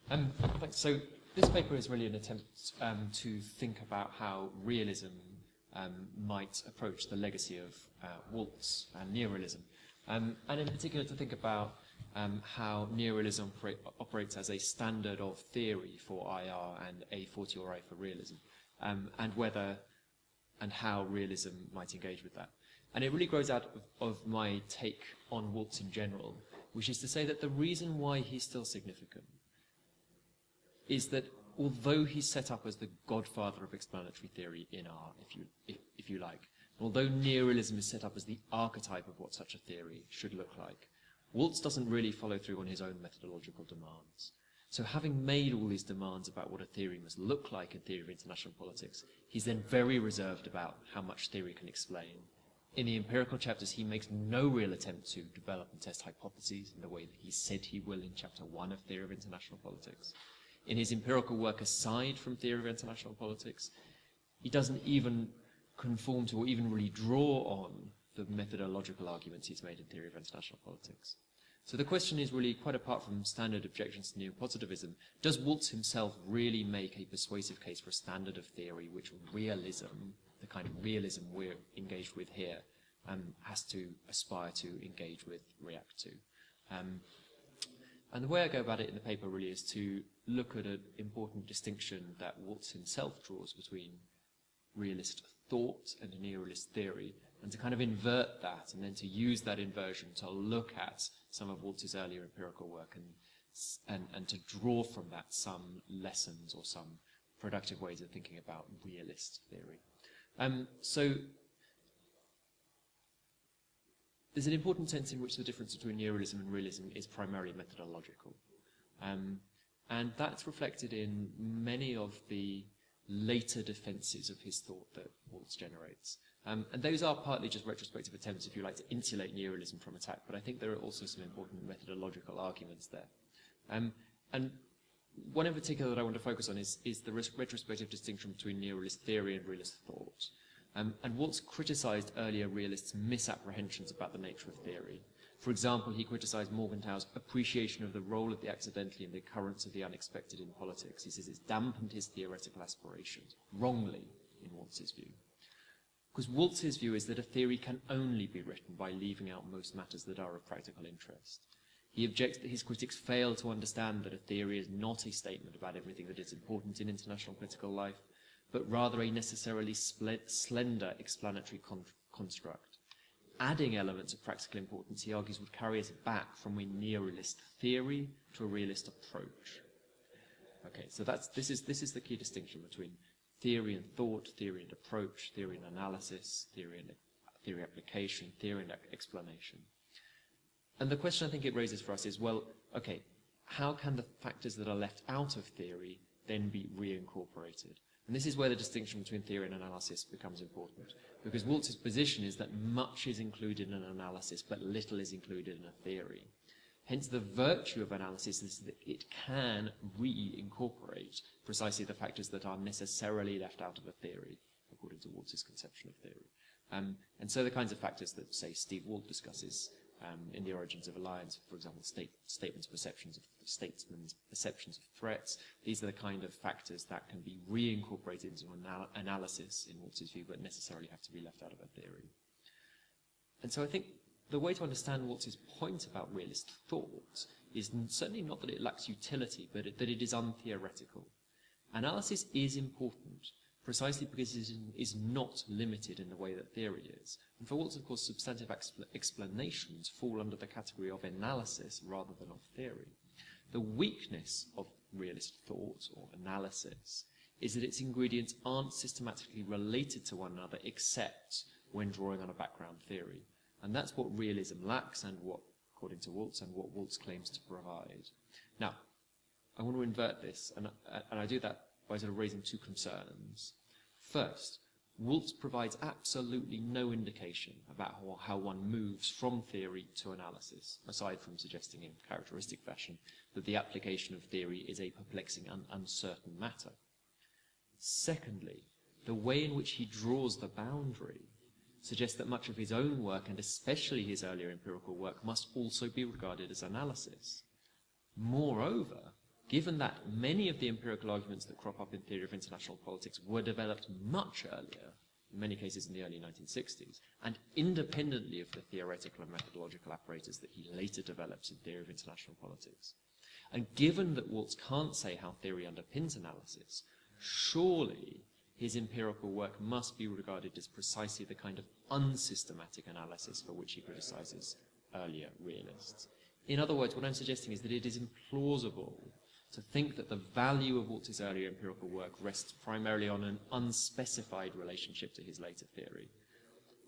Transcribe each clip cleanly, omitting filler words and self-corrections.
Thanks. So this paper is really an attempt to think about how realism might approach the legacy of Waltz and Neorealism, and in particular to think about how Neorealism operates as a standard of theory for IR and a fortiori for realism, and whether and how realism might engage with that. And it really grows out of my take on Waltz in general, which is to say that the reason why he's still significant is that although he's set up as the godfather of explanatory theory in art, if you like, although Neorealism is set up as the archetype of what such a theory should look like, Waltz doesn't really follow through on his own methodological demands. So having made all these demands about what a theory must look like in theory of international politics, he's then very reserved about how much theory can explain. In the empirical chapters, he makes no real attempt to develop and test hypotheses in the way that he said he will in Chapter 1 of Theory of International Politics. In his empirical work aside from Theory of International Politics, he doesn't even conform to or even really draw on the methodological arguments he's made in Theory of International Politics. So the question is really, quite apart from standard objections to neo-positivism, does Waltz himself really make a persuasive case for a standard of theory which realism, the kind of realism we're engaged with here, has to aspire to engage with, react to? And the way I go about it in the paper really is to look at an important distinction that Waltz himself draws between realist thought and neorealist theory, and to kind of invert that, and then to use that inversion to look at some of Waltz's earlier empirical work and to draw from that some lessons or some productive ways of thinking about realist theory. So there's an important sense in which the difference between neorealism and realism is primarily methodological. And that's reflected in many of the later defenses of his thought that Waltz generates. And those are partly just retrospective attempts, if you like, to insulate neorealism from attack, but I think there are also some important methodological arguments there. And one in particular that I want to focus on is the retrospective distinction between neorealist theory and realist thought. And Waltz criticized earlier realists' misapprehensions about the nature of theory. For example, he criticized Morgenthau's appreciation of the role of the accidental in the occurrence of the unexpected in politics. He says it's dampened his theoretical aspirations, wrongly, in Waltz's view. Because Waltz's view is that a theory can only be written by leaving out most matters that are of practical interest. He objects that his critics fail to understand that a theory is not a statement about everything that is important in international political life, but rather a necessarily slender explanatory construct. Adding elements of practical importance, he argues, would carry us back from a neorealist theory to a realist approach. Okay, so this is the key distinction between theory and thought, theory and approach, theory and analysis, theory and theory application, theory and explanation. And the question I think it raises for us is, well, okay, how can the factors that are left out of theory then be reincorporated? And this is where the distinction between theory and analysis becomes important, because Waltz's position is that much is included in an analysis, but little is included in a theory. Hence, the virtue of analysis is that it can reincorporate precisely the factors that are necessarily left out of a theory, according to Waltz's conception of theory. And so the kinds of factors that, say, Steve Walt discusses in The Origins of Alliance, for example, statesmen's perceptions of threats, these are the kind of factors that can be reincorporated into analysis, in Waltz's view, but necessarily have to be left out of a theory. And so I think the way to understand Waltz's point about realist thought is certainly not that it lacks utility, but that it is untheoretical. Analysis is important, precisely because it is not limited in the way that theory is. And for Waltz, of course, substantive explanations fall under the category of analysis rather than of theory. The weakness of realist thought or analysis is that its ingredients aren't systematically related to one another except when drawing on a background theory. And that's what realism lacks and what, according to Waltz, and what Waltz claims to provide. Now, I want to invert this, and I do that by sort of raising two concerns. First, Waltz provides absolutely no indication about how one moves from theory to analysis, aside from suggesting in characteristic fashion that the application of theory is a perplexing and uncertain matter. Secondly, the way in which he draws the boundary suggests that much of his own work, and especially his earlier empirical work, must also be regarded as analysis. Moreover, given that many of the empirical arguments that crop up in theory of international politics were developed much earlier, in many cases in the early 1960s, and independently of the theoretical and methodological apparatus that he later develops in theory of international politics, and given that Waltz can't say how theory underpins analysis, surely his empirical work must be regarded as precisely the kind of unsystematic analysis for which he criticizes earlier realists. In other words, what I'm suggesting is that it is implausible to think that the value of Waltz's earlier empirical work rests primarily on an unspecified relationship to his later theory.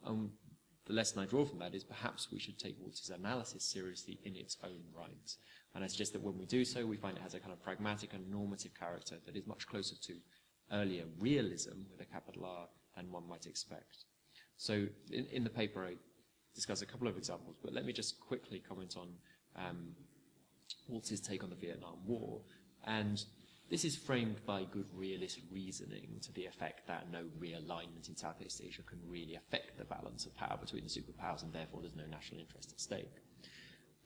The lesson I draw from that is perhaps we should take Waltz's analysis seriously in its own right. And I suggest that when we do so, we find it has a kind of pragmatic and normative character that is much closer to earlier realism, with a capital R, than one might expect. So in the paper, I discuss a couple of examples, but let me just quickly comment on Waltz's take on the Vietnam War. And this is framed by good realist reasoning to the effect that no realignment in Southeast Asia can really affect the balance of power between the superpowers, and therefore there's no national interest at stake.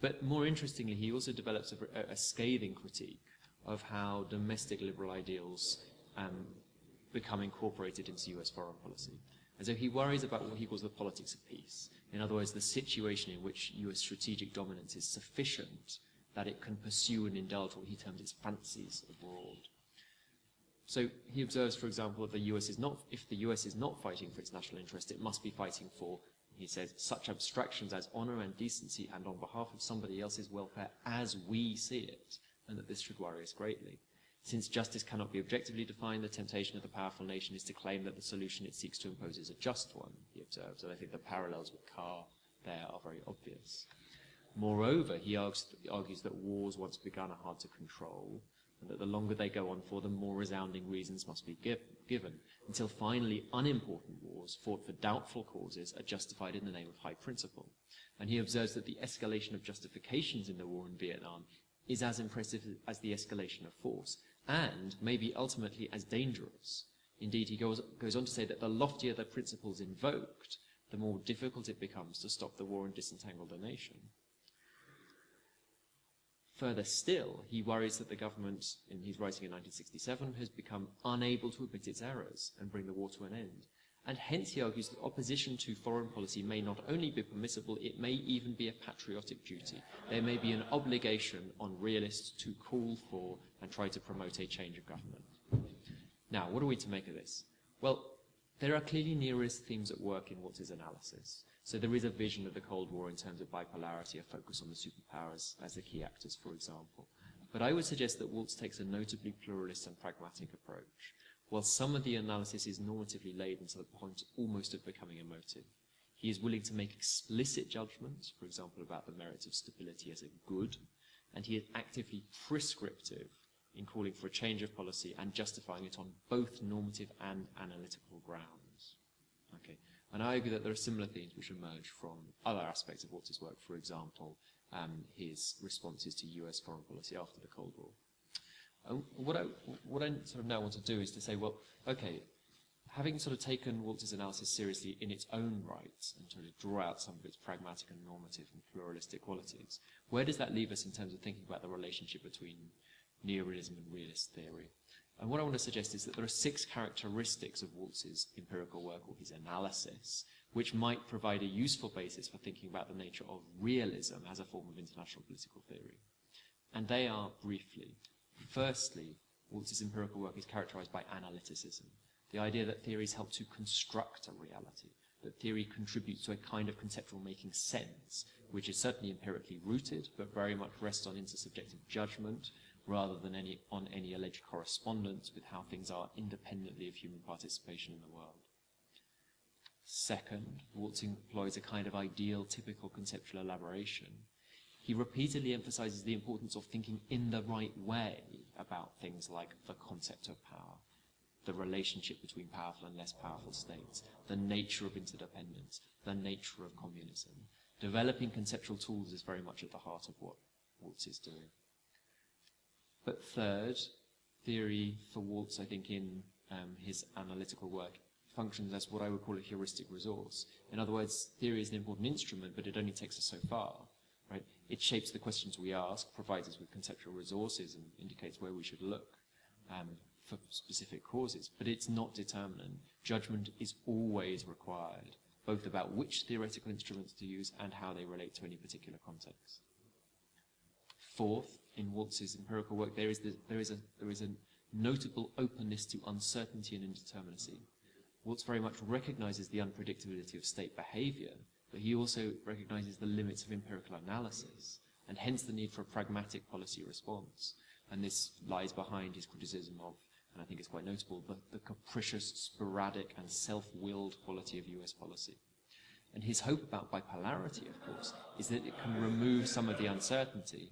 But more interestingly, he also develops a scathing critique of how domestic liberal ideals become incorporated into US foreign policy. And so he worries about what he calls the politics of peace. In other words, the situation in which US strategic dominance is sufficient that it can pursue and indulge what he terms its fancies abroad. So he observes, for example, that if the US is not fighting for its national interest, it must be fighting for, he says, such abstractions as honor and decency and on behalf of somebody else's welfare as we see it, and that this should worry us greatly. Since justice cannot be objectively defined, the temptation of the powerful nation is to claim that the solution it seeks to impose is a just one, he observes, and I think the parallels with Carr there are very obvious. Moreover, he argues that wars once begun are hard to control, and that the longer they go on for, the more resounding reasons must be given, until finally unimportant wars fought for doubtful causes are justified in the name of high principle. And he observes that the escalation of justifications in the war in Vietnam is as impressive as the escalation of force, and maybe ultimately as dangerous. Indeed, he goes on to say that the loftier the principles invoked, the more difficult it becomes to stop the war and disentangle the nation. Further still, he worries that the government, in his writing in 1967, has become unable to admit its errors and bring the war to an end. And hence he argues that opposition to foreign policy may not only be permissible, it may even be a patriotic duty. There may be an obligation on realists to call for and try to promote a change of government. Now, what are we to make of this? Well, there are clearly neorealist themes at work in Waltz's analysis. So there is a vision of the Cold War in terms of bipolarity, a focus on the superpowers as the key actors, for example. But I would suggest that Waltz takes a notably pluralist and pragmatic approach. While some of the analysis is normatively laden to the point almost of becoming emotive, he is willing to make explicit judgments, for example, about the merits of stability as a good, and he is actively prescriptive in calling for a change of policy and justifying it on both normative and analytical grounds. Okay. And I argue that there are similar themes which emerge from other aspects of Waltz's work, for example, his responses to US foreign policy after the Cold War. What I sort of now want to do is to say, well, okay, having sort of taken Waltz's analysis seriously in its own right and sort of draw out some of its pragmatic and normative and pluralistic qualities, where does that leave us in terms of thinking about the relationship between neorealism and realist theory? And what I want to suggest is that there are 6 characteristics of Waltz's empirical work, or his analysis, which might provide a useful basis for thinking about the nature of realism as a form of international political theory. And they are, briefly, firstly, Waltz's empirical work is characterized by analyticism, the idea that theories help to construct a reality, that theory contributes to a kind of conceptual making sense, which is certainly empirically rooted, but very much rests on intersubjective judgment, rather than on any alleged correspondence with how things are independently of human participation in the world. Second, Waltz employs a kind of ideal, typical conceptual elaboration. He repeatedly emphasizes the importance of thinking in the right way about things like the concept of power, the relationship between powerful and less powerful states, the nature of interdependence, the nature of communism. Developing conceptual tools is very much at the heart of what Waltz is doing. But third, theory for Waltz, I think, in his analytical work, functions as what I would call a heuristic resource. In other words, theory is an important instrument, but it only takes us so far. Right? It shapes the questions we ask, provides us with conceptual resources, and indicates where we should look for specific causes. But it's not determinant. Judgment is always required, both about which theoretical instruments to use and how they relate to any particular context. Fourth, in Waltz's empirical work, there is a notable openness to uncertainty and indeterminacy. Waltz very much recognizes the unpredictability of state behavior, but he also recognizes the limits of empirical analysis, and hence the need for a pragmatic policy response. And this lies behind his criticism of, and I think it's quite notable, the capricious, sporadic, and self-willed quality of US policy. And his hope about bipolarity, of course, is that it can remove some of the uncertainty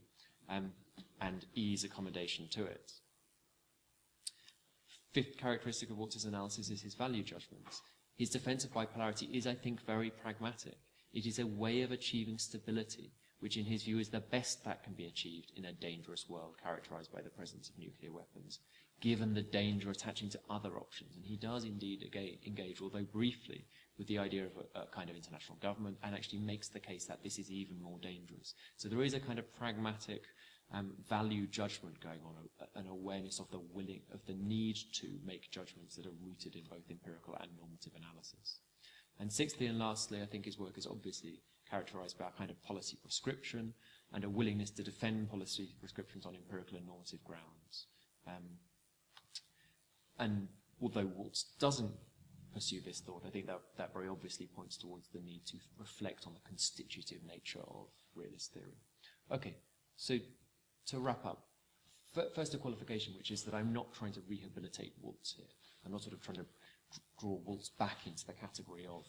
and ease accommodation to it. Fifth characteristic of Waltz's analysis is his value judgments. His defense of bipolarity is, I think, very pragmatic. It is a way of achieving stability, which in his view is the best that can be achieved in a dangerous world characterized by the presence of nuclear weapons, given the danger attaching to other options. And he does indeed engage, although briefly, with the idea of a kind of international government, and actually makes the case that this is even more dangerous. So there is a kind of pragmatic value judgment going on, an awareness of the need to make judgments that are rooted in both empirical and normative analysis. And sixthly and lastly, I think his work is obviously characterized by a kind of policy prescription and a willingness to defend policy prescriptions on empirical and normative grounds. And although Waltz doesn't pursue this thought, I think that very obviously points towards the need to reflect on the constitutive nature of realist theory. Okay, so to wrap up, first a qualification, which is that I'm not trying to rehabilitate Waltz here. I'm not sort of trying to draw Waltz back into the category of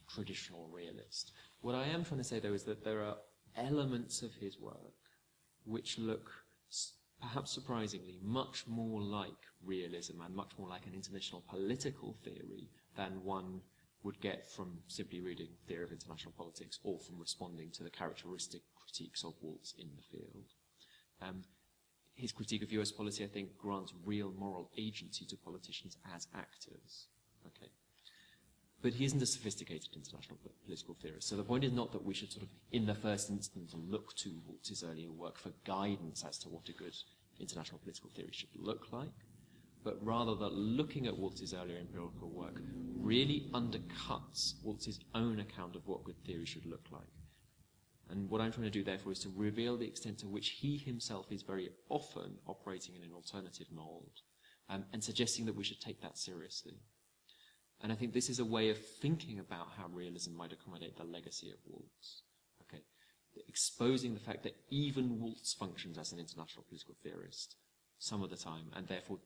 traditional realist. What I am trying to say, though, is that there are elements of his work which look, perhaps surprisingly, much more like realism and much more like an international political theory than one would get from simply reading Theory of International Politics or from responding to the characteristic critiques of Waltz in the field. His critique of US policy, I think, grants real moral agency to politicians as actors. Okay. But he isn't a sophisticated international political theorist. So the point is not that we should sort of, in the first instance, look to Waltz's earlier work for guidance as to what a good international political theory should look like, but rather that looking at Waltz's earlier empirical work really undercuts Waltz's own account of what good theory should look like. And what I'm trying to do, therefore, is to reveal the extent to which he himself is very often operating in an alternative mold, and suggesting that we should take that seriously. And I think this is a way of thinking about how realism might accommodate the legacy of Waltz. Okay, exposing the fact that even Waltz functions as an international political theorist some of the time, and therefore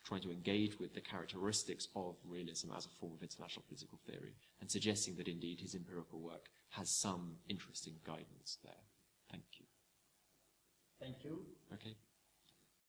trying to engage with the characteristics of realism as a form of international political theory, and suggesting that indeed his empirical work has some interesting guidance there. Thank you. Thank you. Okay.